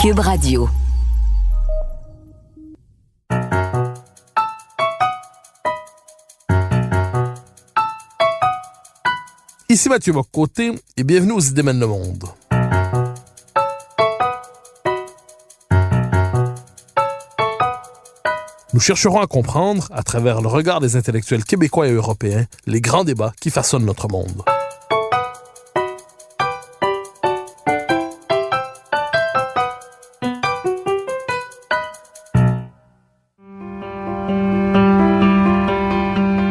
Cube Radio. Ici Mathieu Bock-Côté et bienvenue aux Idées mènent le monde. Nous chercherons à comprendre, à travers le regard des intellectuels québécois et européens, les grands débats qui façonnent notre monde.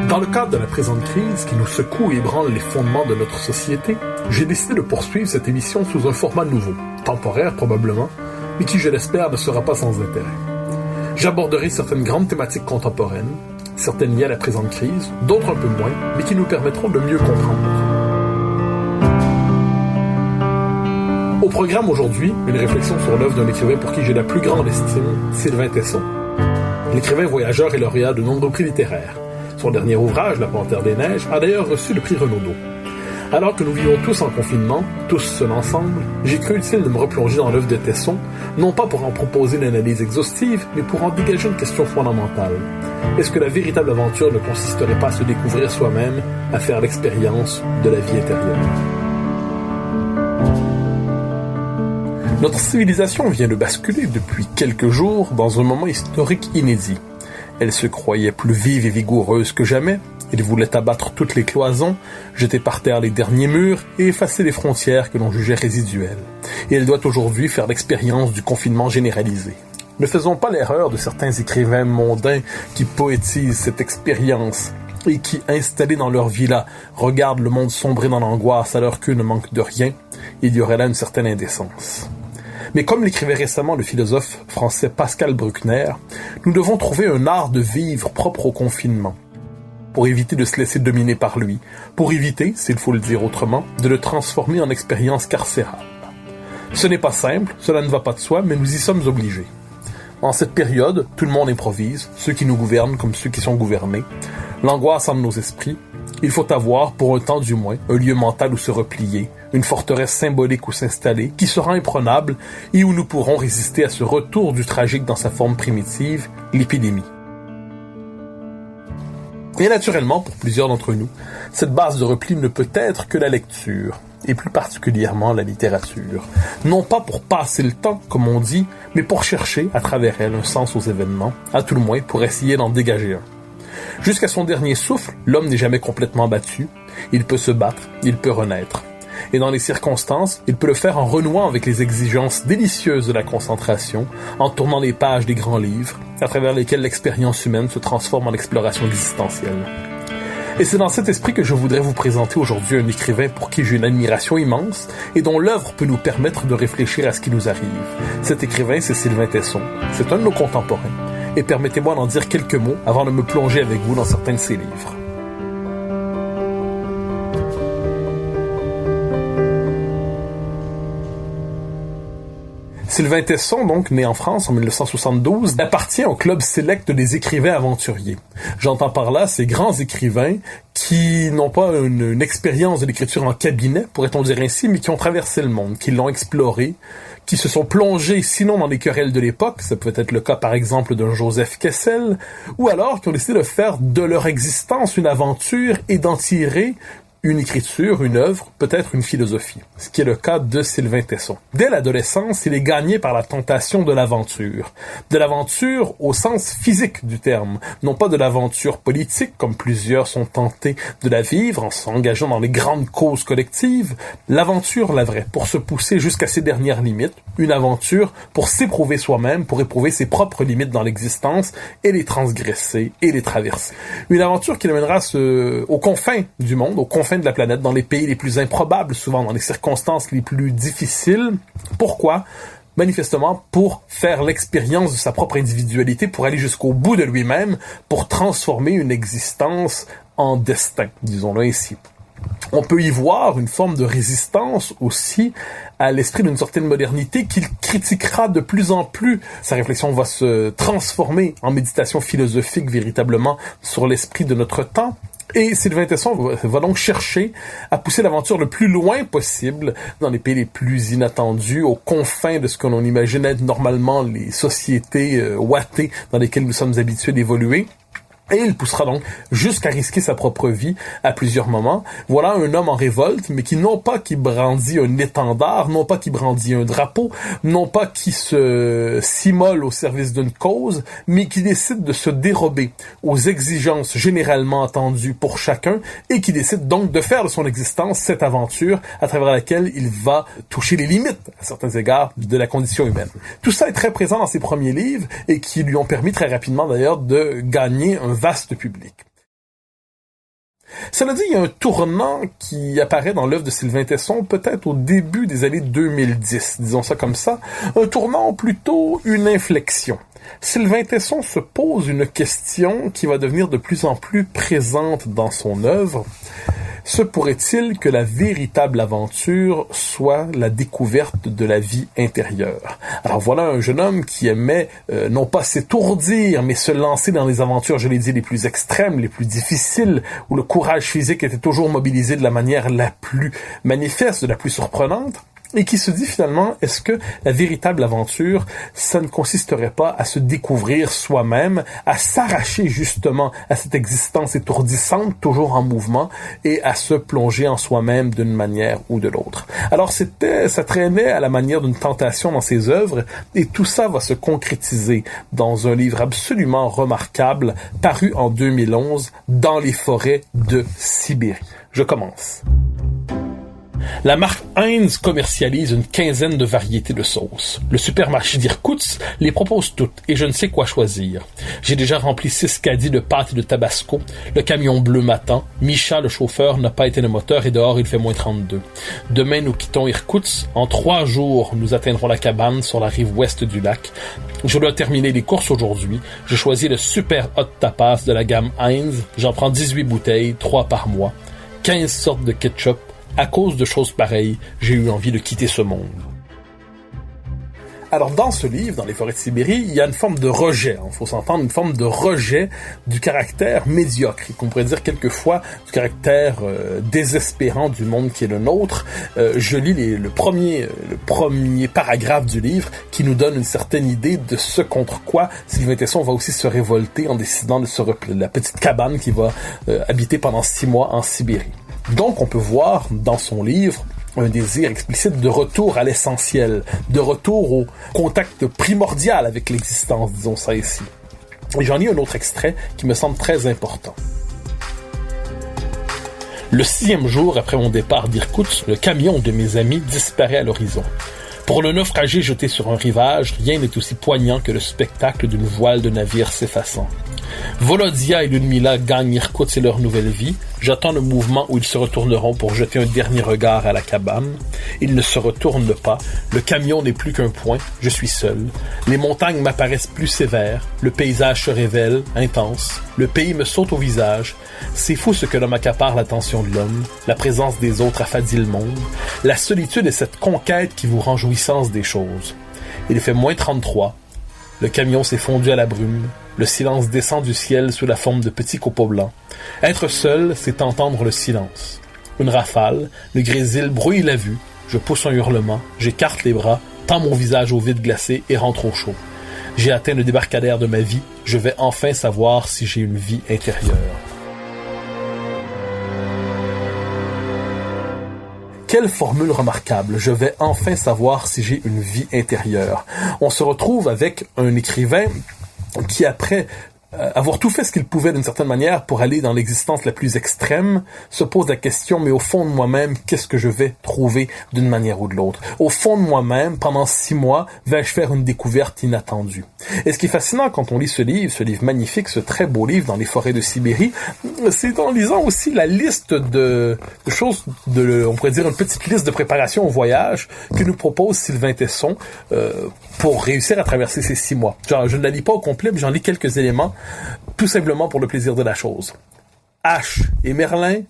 Dans le cadre de la présente crise qui nous secoue et ébranle les fondements de notre société, j'ai décidé de poursuivre cette émission sous un format nouveau, temporaire probablement, mais qui, je l'espère, ne sera pas sans intérêt. J'aborderai certaines grandes thématiques contemporaines, certaines liées à la présente crise, d'autres un peu moins, mais qui nous permettront de mieux comprendre. Au programme aujourd'hui, une réflexion sur l'œuvre d'un écrivain pour qui j'ai la plus grande estime, Sylvain Tesson. L'écrivain voyageur et lauréat de nombreux prix littéraires. Son dernier ouvrage, La Panthère des Neiges, a d'ailleurs reçu le prix Renaudot. Alors que nous vivons tous en confinement, tous seuls ensemble, j'ai cru utile de me replonger dans l'œuvre de Tesson, non pas pour en proposer une analyse exhaustive, mais pour en dégager une question fondamentale. Est-ce que la véritable aventure ne consisterait pas à se découvrir soi-même, à faire l'expérience de la vie intérieure? Notre civilisation vient de basculer depuis quelques jours dans un moment historique inédit. Elle se croyait plus vive et vigoureuse que jamais. Elle voulait abattre toutes les cloisons, jeter par terre les derniers murs et effacer les frontières que l'on jugeait résiduelles. Et elle doit aujourd'hui faire l'expérience du confinement généralisé. Ne faisons pas l'erreur de certains écrivains mondains qui poétisent cette expérience et qui, installés dans leur villa, regardent le monde sombrer dans l'angoisse alors qu'eux ne manquent de rien. Il y aurait là une certaine indécence. Mais comme l'écrivait récemment le philosophe français Pascal Bruckner, nous devons trouver un art de vivre propre au confinement, pour éviter de se laisser dominer par lui, pour éviter, s'il faut le dire autrement, de le transformer en expérience carcérale. Ce n'est pas simple, cela ne va pas de soi, mais nous y sommes obligés. En cette période, tout le monde improvise, ceux qui nous gouvernent comme ceux qui sont gouvernés. L'angoisse entre nos esprits. Il faut avoir, pour un temps du moins, un lieu mental où se replier, une forteresse symbolique où s'installer, qui sera imprenable et où nous pourrons résister à ce retour du tragique dans sa forme primitive, l'épidémie. Et naturellement, pour plusieurs d'entre nous, cette base de repli ne peut être que la lecture, et plus particulièrement la littérature. Non pas pour passer le temps, comme on dit, mais pour chercher, à travers elle, un sens aux événements, à tout le moins pour essayer d'en dégager un. Jusqu'à son dernier souffle, l'homme n'est jamais complètement battu. Il peut se battre, il peut renaître. Et dans les circonstances, il peut le faire en renouant avec les exigences délicieuses de la concentration, en tournant les pages des grands livres, à travers lesquels l'expérience humaine se transforme en exploration existentielle. Et c'est dans cet esprit que je voudrais vous présenter aujourd'hui un écrivain pour qui j'ai une admiration immense et dont l'œuvre peut nous permettre de réfléchir à ce qui nous arrive. Cet écrivain, c'est Sylvain Tesson. C'est un de nos contemporains. Et permettez-moi d'en dire quelques mots avant de me plonger avec vous dans certains de ses livres. Sylvain Tesson, donc né en France en 1972, appartient au club sélect des écrivains aventuriers. J'entends par là ces grands écrivains qui n'ont pas une expérience de l'écriture en cabinet, pourrait-on dire ainsi, mais qui ont traversé le monde, qui l'ont exploré, qui se sont plongés sinon dans les querelles de l'époque, ça peut être le cas par exemple d'un Joseph Kessel, ou alors qui ont décidé de faire de leur existence une aventure et d'en tirer une écriture, une œuvre, peut-être une philosophie, ce qui est le cas de Sylvain Tesson. Dès l'adolescence, il est gagné par la tentation de l'aventure au sens physique du terme, non pas de l'aventure politique, comme plusieurs sont tentés de la vivre en s'engageant dans les grandes causes collectives, l'aventure la vraie, pour se pousser jusqu'à ses dernières limites, une aventure pour s'éprouver soi-même, pour éprouver ses propres limites dans l'existence et les transgresser et les traverser. Une aventure qui l'amènera aux confins du monde, aux confins de la planète, dans les pays les plus improbables, souvent dans les circonstances les plus difficiles. Pourquoi? Manifestement pour faire l'expérience de sa propre individualité, pour aller jusqu'au bout de lui-même, pour transformer une existence en destin, disons-le ainsi. On peut y voir une forme de résistance aussi à l'esprit d'une certaine modernité qu'il critiquera de plus en plus. Sa réflexion va se transformer en méditation philosophique véritablement sur l'esprit de notre temps. Et Sylvain Tesson va donc chercher à pousser l'aventure le plus loin possible dans les pays les plus inattendus, aux confins de ce que l'on imagine être normalement les sociétés ouatées dans lesquelles nous sommes habitués d'évoluer. Et il poussera donc jusqu'à risquer sa propre vie à plusieurs moments. Voilà un homme en révolte, mais qui non pas qui brandit un étendard, non pas qui brandit un drapeau, non pas qui s'immole au service d'une cause, mais qui décide de se dérober aux exigences généralement attendues pour chacun et qui décide donc de faire de son existence cette aventure à travers laquelle il va toucher les limites, à certains égards, de la condition humaine. Tout ça est très présent dans ses premiers livres et qui lui ont permis très rapidement d'ailleurs de gagner un vaste public. Cela dit, il y a un tournant qui apparaît dans l'œuvre de Sylvain Tesson, peut-être au début des années 2010, disons ça comme ça, un tournant, plutôt une inflexion. Sylvain Tesson se pose une question qui va devenir de plus en plus présente dans son œuvre. Se pourrait-il que la véritable aventure soit la découverte de la vie intérieure? Alors voilà un jeune homme qui aimait non pas s'étourdir, mais se lancer dans les aventures, je l'ai dit, les plus extrêmes, les plus difficiles, où le courage physique était toujours mobilisé de la manière la plus manifeste, la plus surprenante. Et qui se dit finalement, est-ce que la véritable aventure, ça ne consisterait pas à se découvrir soi-même, à s'arracher justement à cette existence étourdissante, toujours en mouvement, et à se plonger en soi-même d'une manière ou de l'autre. Alors ça traînait à la manière d'une tentation dans ses œuvres, et tout ça va se concrétiser dans un livre absolument remarquable, paru en 2011, Dans les forêts de Sibérie. Je commence. La marque Heinz commercialise une quinzaine de variétés de sauces. Le supermarché d'Irkoutsk les propose toutes et je ne sais quoi choisir. J'ai déjà rempli 6 caddies de pâtes et de tabasco. Le camion bleu m'attend. Micha, le chauffeur, n'a pas été le moteur et dehors il fait moins 32. Demain nous quittons Irkoutsk. En 3 jours, nous atteindrons la cabane sur la rive ouest du lac. Je dois terminer les courses aujourd'hui. Je choisis le super hot tapas de la gamme Heinz. J'en prends 18 bouteilles, 3 par mois. 15 sortes de ketchup. À cause de choses pareilles, j'ai eu envie de quitter ce monde. Alors, dans ce livre, dans les forêts de Sibérie, il y a une forme de rejet, il faut s'entendre, une forme de rejet du caractère médiocre, qu'on pourrait dire quelquefois du caractère désespérant du monde qui est le nôtre. Je lis le premier paragraphe du livre qui nous donne une certaine idée de ce contre quoi Sylvain Tesson va aussi se révolter en décidant de se replier, la petite cabane qu'il va habiter pendant 6 mois en Sibérie. Donc, on peut voir dans son livre un désir explicite de retour à l'essentiel, de retour au contact primordial avec l'existence, disons ça ici. Et j'en lis un autre extrait qui me semble très important. Le 6e jour après mon départ d'Irkoutsk, le camion de mes amis disparaît à l'horizon. Pour le naufragé jeté sur un rivage, rien n'est aussi poignant que le spectacle d'une voile de navire s'effaçant. Volodia et Ludmila gagnent Irkoutsk et leur nouvelle vie. J'attends le mouvement où ils se retourneront pour jeter un dernier regard à la cabane. Ils ne se retournent pas. Le camion n'est plus qu'un point. Je suis seul. Les montagnes m'apparaissent plus sévères. Le paysage se révèle, intense. Le pays me saute au visage. C'est fou ce que l'homme accapare l'attention de l'homme. La présence des autres affadit le monde. La solitude est cette conquête qui vous rend jouissance des choses. Il fait moins 33. Le camion s'est fondu à la brume. Le silence descend du ciel sous la forme de petits copeaux blancs. Être seul, c'est entendre le silence. Une rafale, le grésil brouille la vue. Je pousse un hurlement, j'écarte les bras, tends mon visage au vide glacé et rentre au chaud. J'ai atteint le débarcadère de ma vie. Je vais enfin savoir si j'ai une vie intérieure. Quelle formule remarquable. Je vais enfin savoir si j'ai une vie intérieure. On se retrouve avec un écrivain qui, après avoir tout fait ce qu'il pouvait d'une certaine manière pour aller dans l'existence la plus extrême, se pose la question, mais au fond de moi-même, qu'est-ce que je vais trouver d'une manière ou de l'autre? Au fond de moi-même, pendant 6 mois, vais-je faire une découverte inattendue? Et ce qui est fascinant quand on lit ce livre magnifique, ce très beau livre dans les forêts de Sibérie, c'est en lisant aussi la liste de choses, on pourrait dire une petite liste de préparation au voyage que nous propose Sylvain Tesson pour réussir à traverser ces 6 mois. Genre, je ne la lis pas au complet, mais j'en lis quelques éléments, tout simplement pour le plaisir de la chose. Hache et merlin,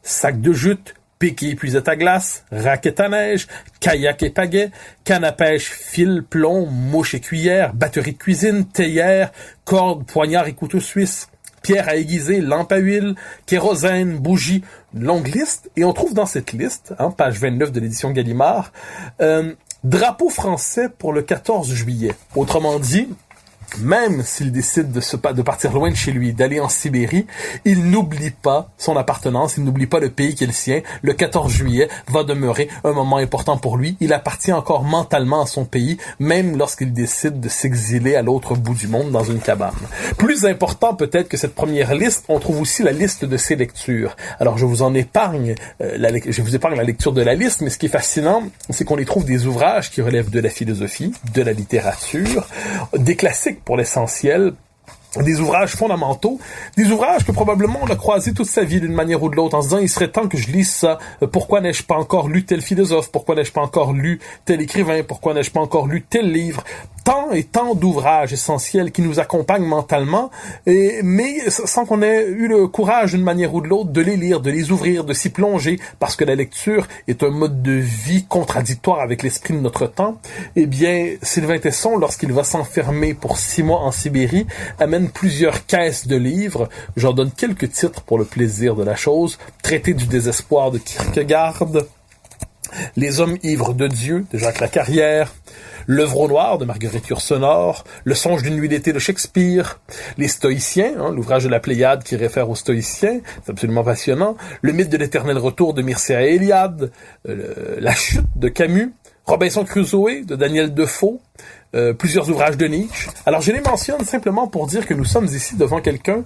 sac de jute, pique et épuisette à glace, raquette à neige, kayak et pagaie, canne à pêche, fil, plomb, mouche et cuillère, batterie de cuisine, théière, corde, poignard et couteau suisse, pierre à aiguiser, lampe à huile, kérosène, bougie, une longue liste. Et on trouve dans cette liste, page 29 de l'édition Gallimard, drapeau français pour le 14 juillet. Autrement dit, même s'il décide de partir loin de chez lui, d'aller en Sibérie, il n'oublie pas son appartenance, il n'oublie pas le pays qui est le sien. Le 14 juillet va demeurer un moment important pour lui. Il appartient encore mentalement à son pays, même lorsqu'il décide de s'exiler à l'autre bout du monde dans une cabane. Plus important peut-être que cette première liste, on trouve aussi la liste de ses lectures. Alors je vous épargne la lecture de la liste, mais ce qui est fascinant, c'est qu'on y trouve des ouvrages qui relèvent de la philosophie, de la littérature, des classiques pour l'essentiel, des ouvrages fondamentaux, des ouvrages que probablement on a croisés toute sa vie d'une manière ou de l'autre en se disant il serait temps que je lise ça, pourquoi n'ai-je pas encore lu tel philosophe, pourquoi n'ai-je pas encore lu tel écrivain, pourquoi n'ai-je pas encore lu tel livre. Tant et tant d'ouvrages essentiels qui nous accompagnent mentalement, mais sans qu'on ait eu le courage d'une manière ou de l'autre de les lire, de les ouvrir, de s'y plonger, parce que la lecture est un mode de vie contradictoire avec l'esprit de notre temps. Eh bien, Sylvain Tesson, lorsqu'il va s'enfermer pour 6 mois en Sibérie, amène plusieurs caisses de livres. J'en donne quelques titres pour le plaisir de la chose. Traité du désespoir de Kierkegaard, Les hommes ivres de Dieu de Jacques Lacarrière, L'œuvre au noir de Marguerite Yourcenar, Le songe d'une nuit d'été de Shakespeare, Les Stoïciens, l'ouvrage de la Pléiade qui réfère aux Stoïciens, c'est absolument passionnant, Le mythe de l'éternel retour de Mircea Eliade, La chute de Camus, Robinson Crusoe de Daniel Defoe, plusieurs ouvrages de Nietzsche. Alors je les mentionne simplement pour dire que nous sommes ici devant quelqu'un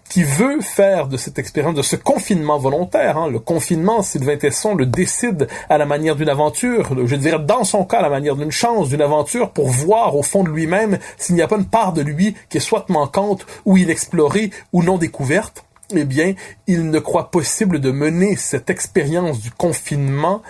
qui veut faire de cette expérience, de ce confinement volontaire. Le confinement, Sylvain Tesson le décide à la manière d'une aventure, je dirais dans son cas à la manière d'une chance, d'une aventure, pour voir au fond de lui-même s'il n'y a pas une part de lui qui est soit manquante ou inexplorée ou non découverte. Eh bien, il ne croit possible de mener cette expérience du confinement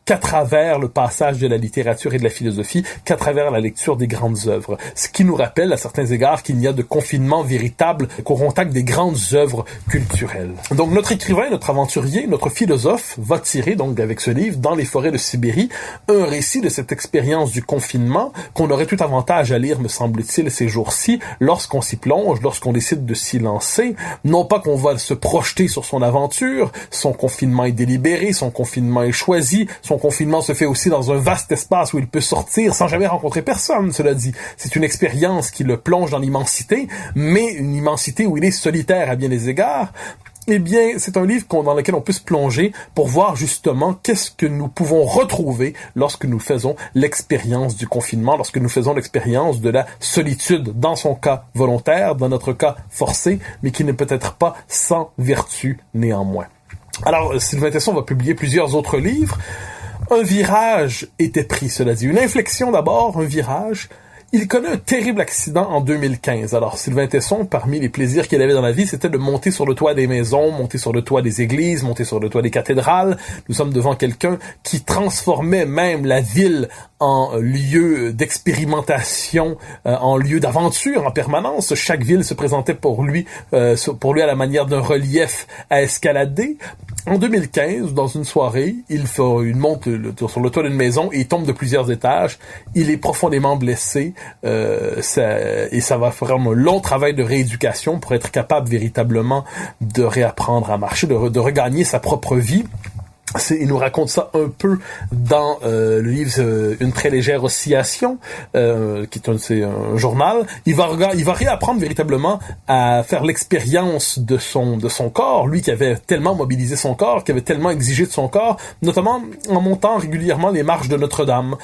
qu'à travers le passage de la littérature et de la philosophie, qu'à travers la lecture des grandes œuvres. Ce qui nous rappelle, à certains égards, qu'il n'y a de confinement véritable qu'au contact des grandes œuvres culturelles. Donc notre écrivain, notre aventurier, notre philosophe va tirer, donc avec ce livre, Dans les forêts de Sibérie, un récit de cette expérience du confinement qu'on aurait tout avantage à lire, me semble-t-il, ces jours-ci, lorsqu'on s'y plonge, lorsqu'on décide de s'y lancer. Non pas qu'on va se projeter sur son aventure, son confinement est délibéré, son confinement est choisi, son confinement se fait aussi dans un vaste espace où il peut sortir sans jamais rencontrer personne, cela dit. C'est une expérience qui le plonge dans l'immensité, mais une immensité où il est solitaire à bien des égards. Eh bien, c'est un livre dans lequel on peut se plonger pour voir justement qu'est-ce que nous pouvons retrouver lorsque nous faisons l'expérience du confinement, lorsque nous faisons l'expérience de la solitude, dans son cas volontaire, dans notre cas forcé, mais qui n'est peut-être pas sans vertu néanmoins. Alors, Sylvain Tesson va publier plusieurs autres livres. Un virage était pris, cela dit. Une inflexion d'abord, un virage. Il connaît un terrible accident en 2015. Alors, Sylvain Tesson, parmi les plaisirs qu'il avait dans la vie, c'était de monter sur le toit des maisons, monter sur le toit des églises, monter sur le toit des cathédrales. Nous sommes devant quelqu'un qui transformait même la ville en lieu d'expérimentation, en lieu d'aventure en permanence. Chaque ville se présentait pour lui à la manière d'un relief à escalader. En 2015, dans une soirée, il monte sur le toit d'une maison et il tombe de plusieurs étages. Il est profondément blessé et ça va faire un long travail de rééducation pour être capable véritablement de réapprendre à marcher, de regagner sa propre vie. Il nous raconte ça un peu dans le livre Une très légère oscillation, qui est un journal. Il va réapprendre véritablement à faire l'expérience de son corps, lui qui avait tellement mobilisé son corps, qui avait tellement exigé de son corps, notamment en montant régulièrement les marches de Notre-Dame,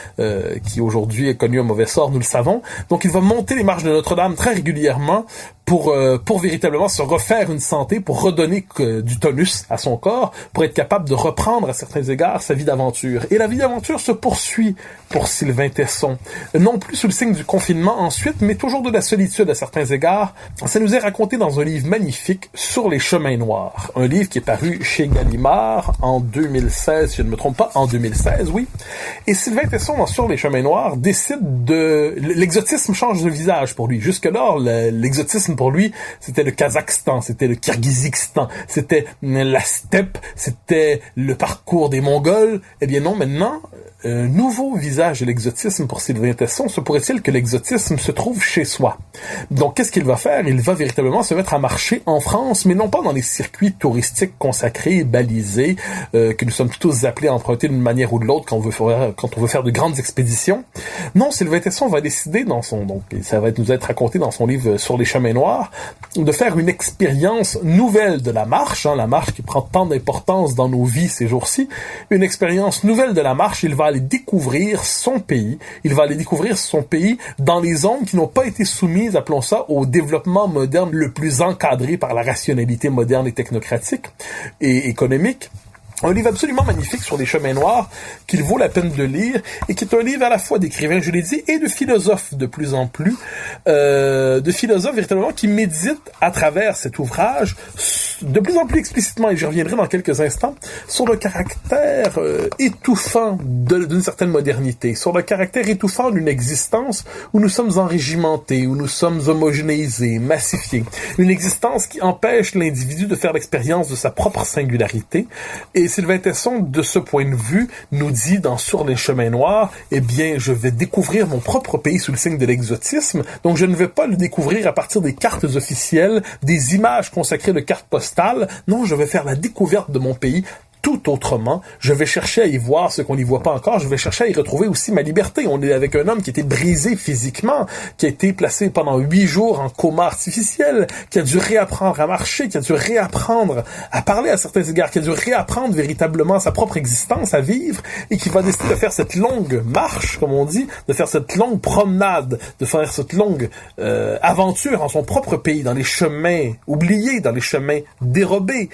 qui aujourd'hui est connu un mauvais sort, nous le savons. Donc il va monter les marches de Notre-Dame très régulièrement pour véritablement se refaire une santé, pour redonner du tonus à son corps, pour être capable de reprendre à certains égards sa vie d'aventure. Et la vie d'aventure se poursuit pour Sylvain Tesson. Non plus sous le signe du confinement ensuite, mais toujours de la solitude à certains égards. Ça nous est raconté dans un livre magnifique, Sur les chemins noirs. Un livre qui est paru chez Gallimard en 2016, si je ne me trompe pas, en 2016, oui. Et Sylvain Tesson, dans Sur les chemins noirs, décide l'exotisme change de visage pour lui. Jusque-là, l'exotisme pour lui, c'était le Kazakhstan, c'était le Kirghizistan, c'était la steppe, c'était le parcours des Mongols. Eh bien non, maintenant, un nouveau visage de l'exotisme pour Sylvain Tesson, se pourrait-il que l'exotisme se trouve chez soi. Donc, qu'est-ce qu'il va faire? Il va véritablement se mettre à marcher en France, mais non pas dans les circuits touristiques consacrés, balisés, que nous sommes tous appelés à emprunter d'une manière ou de l'autre quand on veut faire de grandes expéditions. Non, Sylvain Tesson va décider et ça va nous être raconté dans son livre Sur les chemins noirs, de faire une expérience nouvelle de la marche, la marche qui prend tant d'importance dans nos vies ces jours-ci, une expérience nouvelle de la marche. Il va aller découvrir son pays. Il va aller découvrir son pays dans les zones qui n'ont pas été soumises, appelons ça, au développement moderne le plus encadré par la rationalité moderne et technocratique et économique. Un livre absolument magnifique sur les chemins noirs qu'il vaut la peine de lire et qui est un livre à la fois d'écrivain, je l'ai dit, et de philosophe de plus en plus, de philosophe véritablement qui médite à travers cet ouvrage de plus en plus explicitement, et j'y reviendrai dans quelques instants, sur le caractère étouffant d'une certaine modernité, sur le caractère étouffant d'une existence où nous sommes enrégimentés, où nous sommes homogénéisés, massifiés, une existence qui empêche l'individu de faire l'expérience de sa propre singularité. Et Sylvain Tesson, de ce point de vue, nous dit dans Sur les chemins noirs, eh bien, je vais découvrir mon propre pays sous le signe de l'exotisme, donc je ne vais pas le découvrir à partir des cartes officielles, des images consacrées de cartes postales, non, je vais faire la découverte de mon pays tout autrement. Je vais chercher à y voir ce qu'on n'y voit pas encore. Je vais chercher à y retrouver aussi ma liberté. On est avec un homme qui était brisé physiquement, qui a été placé pendant 8 jours en coma artificiel, qui a dû réapprendre à marcher, qui a dû réapprendre à parler à certains égards, qui a dû réapprendre véritablement sa propre existence à vivre et qui va décider de faire cette longue marche, comme on dit, de faire cette longue promenade, de faire cette longue aventure en son propre pays, dans les chemins oubliés, dans les chemins dérobés,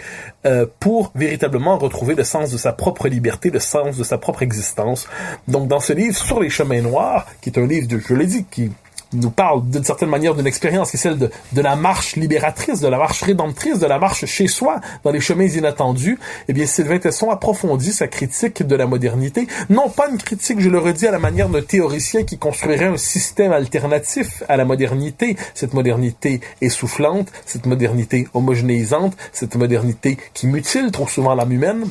pour véritablement retrouver le sens de sa propre liberté, le sens de sa propre existence. Donc, dans ce livre, Sur les chemins noirs, qui est un livre, je l'ai dit, qui nous parle d'une certaine manière d'une expérience qui est celle de la marche libératrice, de la marche rédemptrice, de la marche chez soi, dans les chemins inattendus, eh bien, Sylvain Tesson approfondit sa critique de la modernité. Non pas une critique, je le redis, à la manière d'un théoricien qui construirait un système alternatif à la modernité, cette modernité essoufflante, cette modernité homogénéisante, cette modernité qui mutile trop souvent l'âme humaine.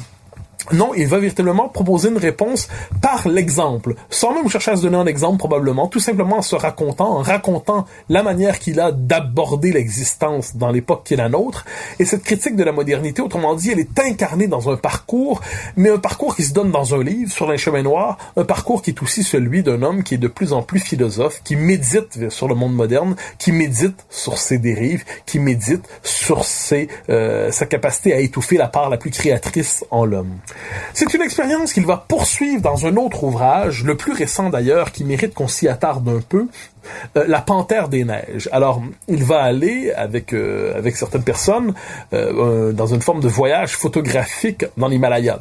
Non, il va véritablement proposer une réponse par l'exemple, sans même chercher à se donner un exemple probablement, tout simplement en racontant la manière qu'il a d'aborder l'existence dans l'époque qui est la nôtre. Et cette critique de la modernité, autrement dit, elle est incarnée dans un parcours, mais un parcours qui se donne dans un livre, Sur les chemins noirs, un parcours qui est aussi celui d'un homme qui est de plus en plus philosophe, qui médite sur le monde moderne, qui médite sur ses dérives, qui médite sur sa capacité à étouffer la part la plus créatrice en l'homme. C'est une expérience qu'il va poursuivre dans un autre ouvrage, le plus récent d'ailleurs, qui mérite qu'on s'y attarde un peu, La Panthère des Neiges. Alors, il va aller avec certaines personnes dans une forme de voyage photographique dans l'Himalaya.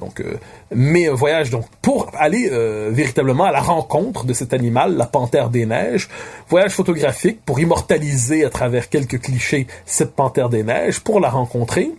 Mais un voyage pour aller véritablement à la rencontre de cet animal, la Panthère des Neiges. Voyage photographique pour immortaliser à travers quelques clichés cette Panthère des Neiges, pour la rencontrer.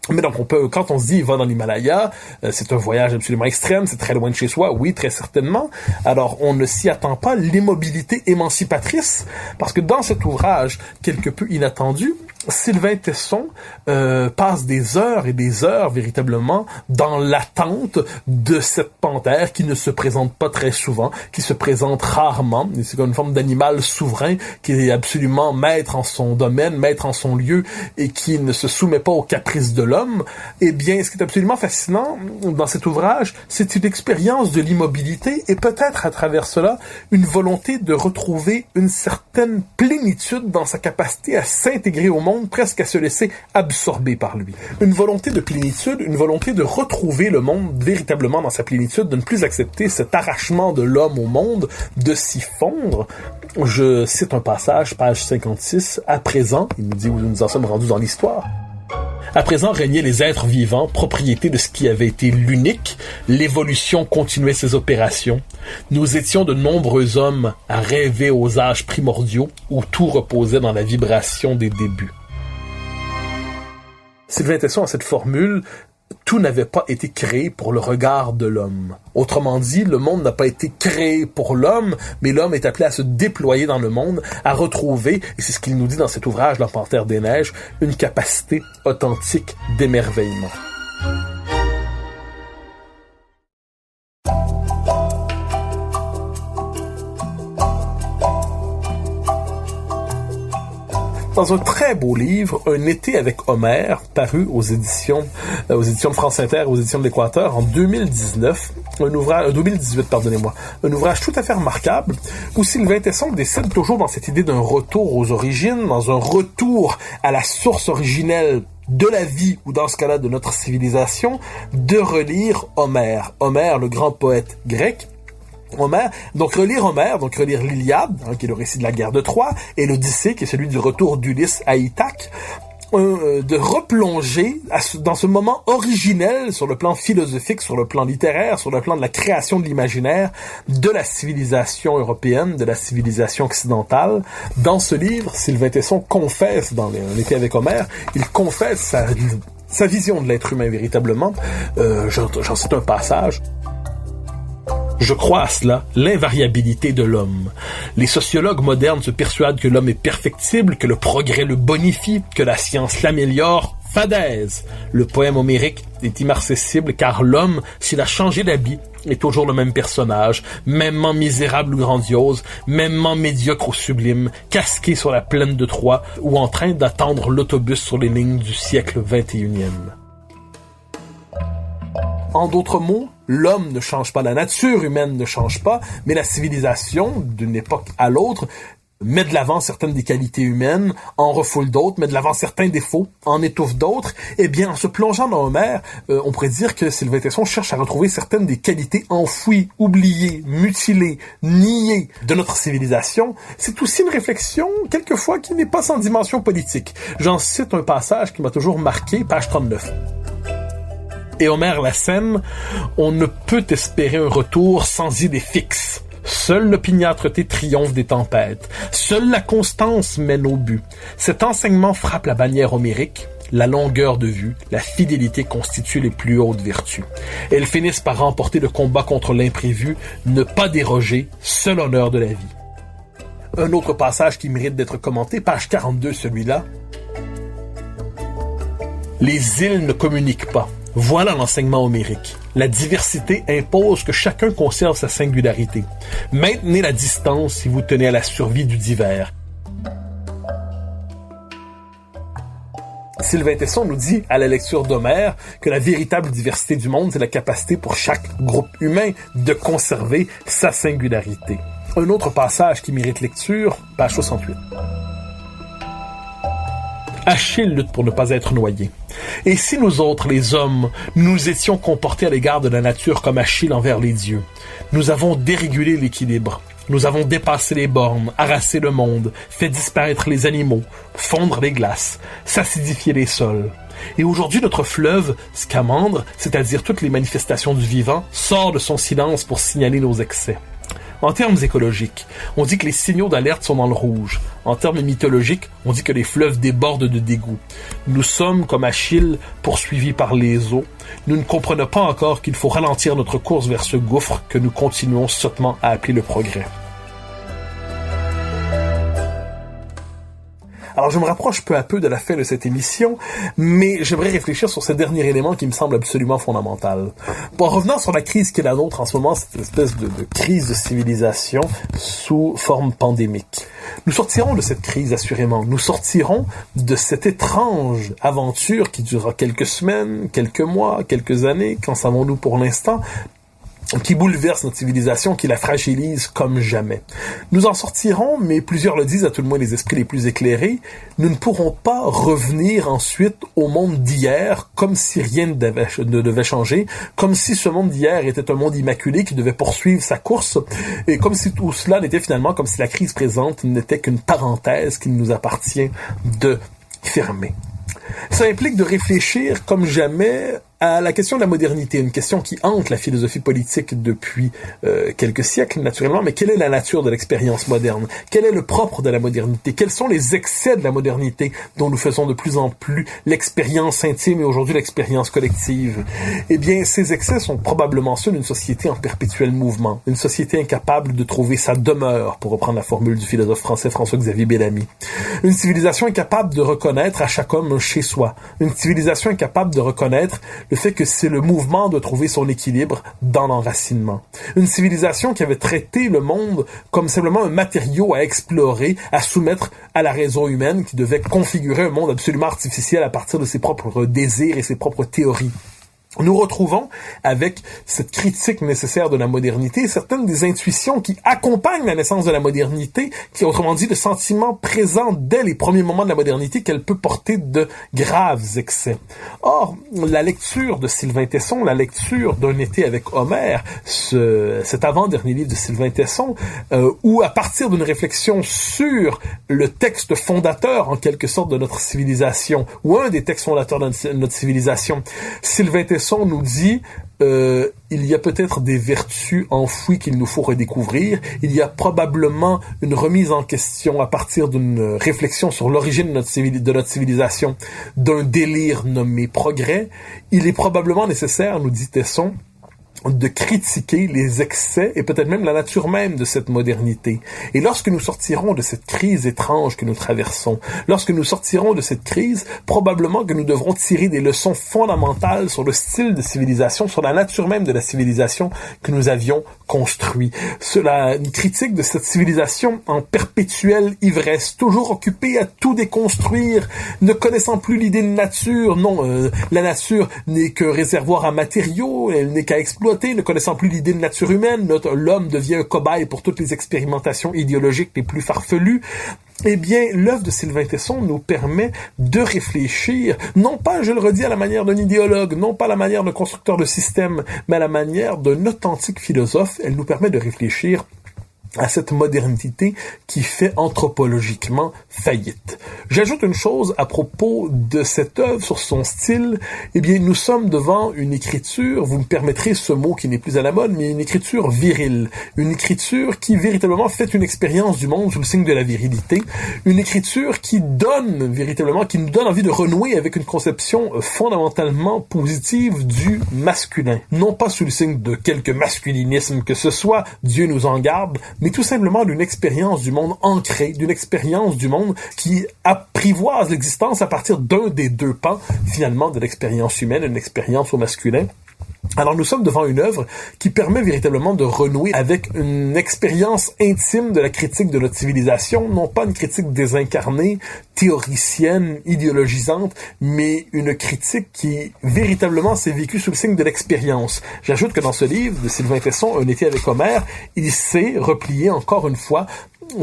Mais donc, quand on se dit, il va dans l'Himalaya, c'est un voyage absolument extrême, c'est très loin de chez soi, oui, très certainement. Alors, on ne s'y attend pas, l'immobilité émancipatrice, parce que dans cet ouvrage, quelque peu inattendu, Sylvain Tesson passe des heures et des heures véritablement dans l'attente de cette panthère qui ne se présente pas très souvent, qui se présente rarement. C'est comme une forme d'animal souverain qui est absolument maître en son domaine, maître en son lieu et qui ne se soumet pas aux caprices de l'homme. Eh bien, ce qui est absolument fascinant dans cet ouvrage, c'est une expérience de l'immobilité et peut-être à travers cela une volonté de retrouver une certaine plénitude dans sa capacité à s'intégrer au monde, presque à se laisser absorber par lui. Une volonté de plénitude, une volonté de retrouver le monde véritablement dans sa plénitude, de ne plus accepter cet arrachement de l'homme au monde, de s'y fondre. Je cite un passage, page 56, « À présent », il nous dit où nous en sommes rendus dans l'histoire, à présent régnaient les êtres vivants, propriété de ce qui avait été l'unique. L'évolution continuait ses opérations. Nous étions de nombreux hommes à rêver aux âges primordiaux où tout reposait dans la vibration des débuts. Sylvain Tesson a cette formule tout n'avait pas été créé pour le regard de l'homme. Autrement dit, le monde n'a pas été créé pour l'homme, mais l'homme est appelé à se déployer dans le monde, à retrouver, et c'est ce qu'il nous dit dans cet ouvrage, La Panthère des Neiges, une capacité authentique d'émerveillement. Dans un très beau livre, Un été avec Homère, paru aux éditions de France Inter, aux éditions de l'Équateur en 2018, pardonnez-moi. Un ouvrage tout à fait remarquable, où Sylvain Tesson décide toujours dans cette idée d'un retour aux origines, dans un retour à la source originelle de la vie, ou dans ce cas-là de notre civilisation, de relire Homère. Homère, le grand poète grec, donc relire l'Iliade, qui est le récit de la guerre de Troie, et l'Odyssée, qui est celui du retour d'Ulysse à Ithaque, de replonger dans ce moment originel sur le plan philosophique, sur le plan littéraire, sur le plan de la création de l'imaginaire de la civilisation européenne, de la civilisation occidentale. Dans ce livre, Sylvain Tesson confesse, dans Un été avec Homère, il confesse sa vision de l'être humain véritablement. J'en cite un passage. Je crois à cela, l'invariabilité de l'homme. Les sociologues modernes se persuadent que l'homme est perfectible, que le progrès le bonifie, que la science l'améliore. Fadaise! Le poème homérique est immarcessible car l'homme, s'il a changé d'habit, est toujours le même personnage, mêmement misérable ou grandiose, mêmement médiocre ou sublime, casqué sur la plaine de Troie ou en train d'attendre l'autobus sur les lignes du siècle XXIe. En d'autres mots, l'homme ne change pas, la nature humaine ne change pas, mais la civilisation, d'une époque à l'autre, met de l'avant certaines des qualités humaines, en refoule d'autres, met de l'avant certains défauts, en étouffe d'autres. Eh bien, en se plongeant dans Homère, on pourrait dire que Sylvain Tesson cherche à retrouver certaines des qualités enfouies, oubliées, mutilées, niées de notre civilisation. C'est aussi une réflexion, quelquefois, qui n'est pas sans dimension politique. J'en cite un passage qui m'a toujours marqué, page 39. Et Homère l'assène, on ne peut espérer un retour sans idée fixe. Seule l'opiniâtreté triomphe des tempêtes. Seule la constance mène au but. Cet enseignement frappe la bannière homérique. La longueur de vue, la fidélité constituent les plus hautes vertus. Elles finissent par remporter le combat contre l'imprévu, ne pas déroger, seul honneur de la vie. Un autre passage qui mérite d'être commenté, page 42, celui-là. Les îles ne communiquent pas. Voilà l'enseignement homérique. La diversité impose que chacun conserve sa singularité. Maintenez la distance si vous tenez à la survie du divers. Sylvain Tesson nous dit, à la lecture d'Homère, que la véritable diversité du monde, c'est la capacité pour chaque groupe humain de conserver sa singularité. Un autre passage qui mérite lecture, page 68. Achille lutte pour ne pas être noyé. Et si nous autres, les hommes, nous étions comportés à l'égard de la nature comme Achille envers les dieux, nous avons dérégulé l'équilibre, nous avons dépassé les bornes, harassé le monde, fait disparaître les animaux, fondre les glaces, s'acidifier les sols. Et aujourd'hui, notre fleuve, Scamandre, c'est-à-dire toutes les manifestations du vivant, sort de son silence pour signaler nos excès. En termes écologiques, on dit que les signaux d'alerte sont dans le rouge. En termes mythologiques, on dit que les fleuves débordent de dégoût. Nous sommes, comme Achille, poursuivis par les eaux. Nous ne comprenons pas encore qu'il faut ralentir notre course vers ce gouffre que nous continuons sottement à appeler le progrès. Alors, je me rapproche peu à peu de la fin de cette émission, mais j'aimerais réfléchir sur ce dernier élément qui me semble absolument fondamental. En revenant sur la crise qui est la nôtre en ce moment, cette espèce de crise de civilisation sous forme pandémique. Nous sortirons de cette crise, assurément. Nous sortirons de cette étrange aventure qui durera quelques semaines, quelques mois, quelques années, qu'en savons-nous pour l'instant, qui bouleverse notre civilisation, qui la fragilise comme jamais. Nous en sortirons, mais plusieurs le disent, à tout le moins les esprits les plus éclairés, nous ne pourrons pas revenir ensuite au monde d'hier comme si rien ne devait changer, comme si ce monde d'hier était un monde immaculé qui devait poursuivre sa course, et comme si tout cela n'était finalement, comme si la crise présente n'était qu'une parenthèse qu'il nous appartient de fermer. Ça implique de réfléchir comme jamais à la question de la modernité, une question qui hante la philosophie politique depuis quelques siècles, naturellement, mais quelle est la nature de l'expérience moderne? Quel est le propre de la modernité? Quels sont les excès de la modernité dont nous faisons de plus en plus l'expérience intime et aujourd'hui l'expérience collective? Eh bien, ces excès sont probablement ceux d'une société en perpétuel mouvement, une société incapable de trouver sa demeure, pour reprendre la formule du philosophe français François-Xavier Bellamy. Une civilisation incapable de reconnaître à chaque homme un chez-soi. Une civilisation incapable de reconnaître le fait que c'est le mouvement de trouver son équilibre dans l'enracinement. Une civilisation qui avait traité le monde comme simplement un matériau à explorer, à soumettre à la raison humaine, qui devait configurer un monde absolument artificiel à partir de ses propres désirs et ses propres théories. Nous retrouvons, avec cette critique nécessaire de la modernité, certaines des intuitions qui accompagnent la naissance de la modernité, qui, autrement dit, le sentiment présent dès les premiers moments de la modernité qu'elle peut porter de graves excès. Or, la lecture de Sylvain Tesson, la lecture d'Un été avec Homère, cet avant-dernier livre de Sylvain Tesson, où à partir d'une réflexion sur le texte fondateur, en quelque sorte, de notre civilisation, ou un des textes fondateurs de notre civilisation, Sylvain Tesson nous dit il y a peut-être des vertus enfouies qu'il nous faut redécouvrir. Il y a probablement une remise en question à partir d'une réflexion sur l'origine de notre civilisation, d'un délire nommé progrès. Il est probablement nécessaire, nous dit Tesson, de critiquer les excès et peut-être même la nature même de cette modernité. Et lorsque nous sortirons de cette crise étrange que nous traversons, lorsque nous sortirons de cette crise, probablement que nous devrons tirer des leçons fondamentales sur le style de civilisation, sur la nature même de la civilisation que nous avions construit. Une critique de cette civilisation en perpétuelle ivresse, toujours occupée à tout déconstruire, ne connaissant plus l'idée de nature. Non, la nature n'est que réservoir à matériaux, elle n'est qu'à exploiter, ne connaissant plus l'idée de nature humaine, l'homme devient un cobaye pour toutes les expérimentations idéologiques les plus farfelues. Eh bien, l'œuvre de Sylvain Tesson nous permet de réfléchir, non pas, je le redis, à la manière d'un idéologue, non pas à la manière d'un constructeur de système, mais à la manière d'un authentique philosophe. Elle nous permet de réfléchir à cette modernité qui fait anthropologiquement faillite. J'ajoute une chose à propos de cette œuvre, sur son style. Eh bien, nous sommes devant une écriture, vous me permettrez ce mot qui n'est plus à la mode, mais une écriture virile. Une écriture qui véritablement fait une expérience du monde sous le signe de la virilité. Une écriture qui donne véritablement, qui nous donne envie de renouer avec une conception fondamentalement positive du masculin. Non pas sous le signe de quelque masculinisme que ce soit, Dieu nous en garde, mais tout simplement d'une expérience du monde ancrée, d'une expérience du monde qui apprivoise l'existence à partir d'un des deux pans, finalement, de l'expérience humaine, une expérience au masculin. Alors nous sommes devant une œuvre qui permet véritablement de renouer avec une expérience intime de la critique de notre civilisation, non pas une critique désincarnée, théoricienne, idéologisante, mais une critique qui véritablement s'est vécue sous le signe de l'expérience. J'ajoute que dans ce livre de Sylvain Tesson, Un été avec Homère, il s'est replié encore une fois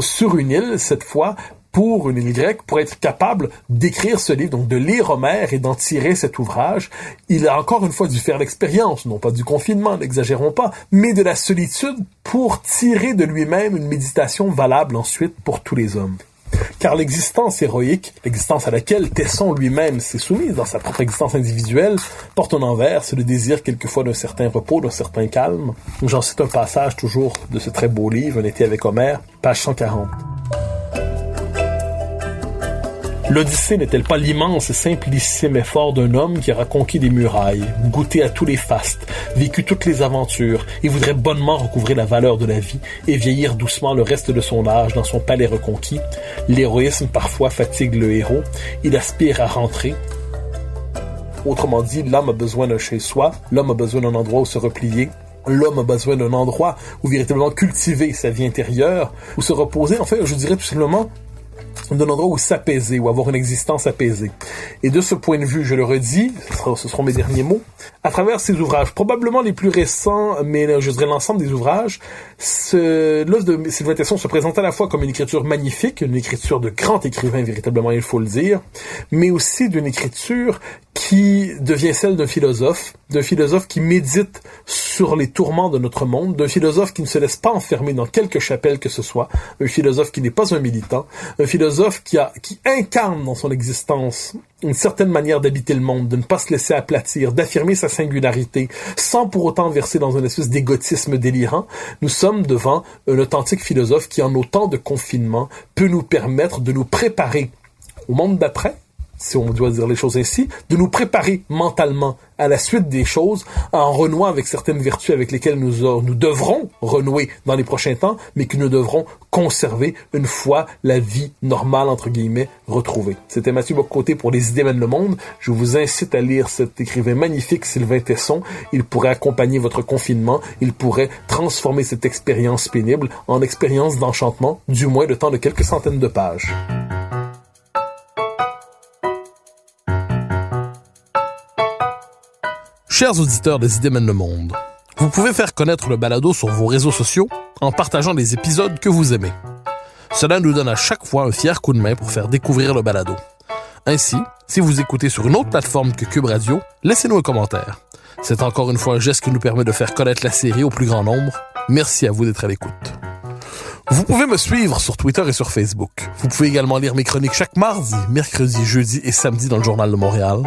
sur une île, cette fois pour une île grecque, pour être capable d'écrire ce livre, donc de lire Homère et d'en tirer cet ouvrage. Il a encore une fois dû faire l'expérience, non pas du confinement, n'exagérons pas, mais de la solitude pour tirer de lui-même une méditation valable ensuite pour tous les hommes. Car l'existence héroïque, l'existence à laquelle Tesson lui-même s'est soumis dans sa propre existence individuelle, porte un envers, c'est le désir quelquefois d'un certain repos, d'un certain calme. J'en cite un passage toujours de ce très beau livre, Un été avec Homère, page 140. L'Odyssée n'est-elle pas l'immense et simplissime effort d'un homme qui aura conquis des murailles, goûté à tous les fastes, vécu toutes les aventures, et voudrait bonnement recouvrer la valeur de la vie et vieillir doucement le reste de son âge dans son palais reconquis? L'héroïsme parfois fatigue le héros, il aspire à rentrer. Autrement dit, l'homme a besoin d'un chez-soi, l'homme a besoin d'un endroit où se replier, l'homme a besoin d'un endroit où véritablement cultiver sa vie intérieure, où se reposer, en fait, je dirais tout simplement, d'un endroit où s'apaiser, où avoir une existence apaisée. Et de ce point de vue, je le redis, ce seront mes derniers mots, à travers ces ouvrages, probablement les plus récents, mais je dirais l'ensemble des ouvrages, l'œuvre de Sylvain Tesson se présente à la fois comme une écriture magnifique, une écriture de grand écrivain, véritablement, il faut le dire, mais aussi d'une écriture qui devient celle d'un philosophe qui médite sur les tourments de notre monde, d'un philosophe qui ne se laisse pas enfermer dans quelque chapelle que ce soit, un philosophe qui n'est pas un militant, un philosophe philosophe qui incarne dans son existence une certaine manière d'habiter le monde, de ne pas se laisser aplatir, d'affirmer sa singularité, sans pour autant verser dans une espèce d'égotisme délirant. Nous sommes devant un authentique philosophe qui, en nos temps de confinement, peut nous permettre de nous préparer au monde d'après, si on doit dire les choses ainsi, de nous préparer mentalement à la suite des choses en renouant avec certaines vertus avec lesquelles nous devrons renouer dans les prochains temps, mais que nous devrons conserver une fois la vie normale, entre guillemets, retrouvée. C'était Mathieu Bock-Côté pour Les Idées mènent le monde. Je vous incite à lire cet écrivain magnifique, Sylvain Tesson. Il pourrait accompagner votre confinement. Il pourrait transformer cette expérience pénible en expérience d'enchantement, du moins le temps de quelques centaines de pages. Chers auditeurs des Idées mènent le monde, vous pouvez faire connaître le balado sur vos réseaux sociaux en partageant les épisodes que vous aimez. Cela nous donne à chaque fois un fier coup de main pour faire découvrir le balado. Ainsi, si vous écoutez sur une autre plateforme que Cube Radio, laissez-nous un commentaire. C'est encore une fois un geste qui nous permet de faire connaître la série au plus grand nombre. Merci à vous d'être à l'écoute. Vous pouvez me suivre sur Twitter et sur Facebook. Vous pouvez également lire mes chroniques chaque mardi, mercredi, jeudi et samedi dans le Journal de Montréal.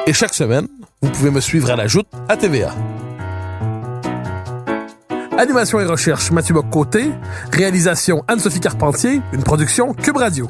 Et chaque semaine, vous pouvez me suivre à la Joute à TVA. Animation et recherche, Mathieu Bock-Côté. Réalisation, Anne-Sophie Carpentier. Une production Cube Radio.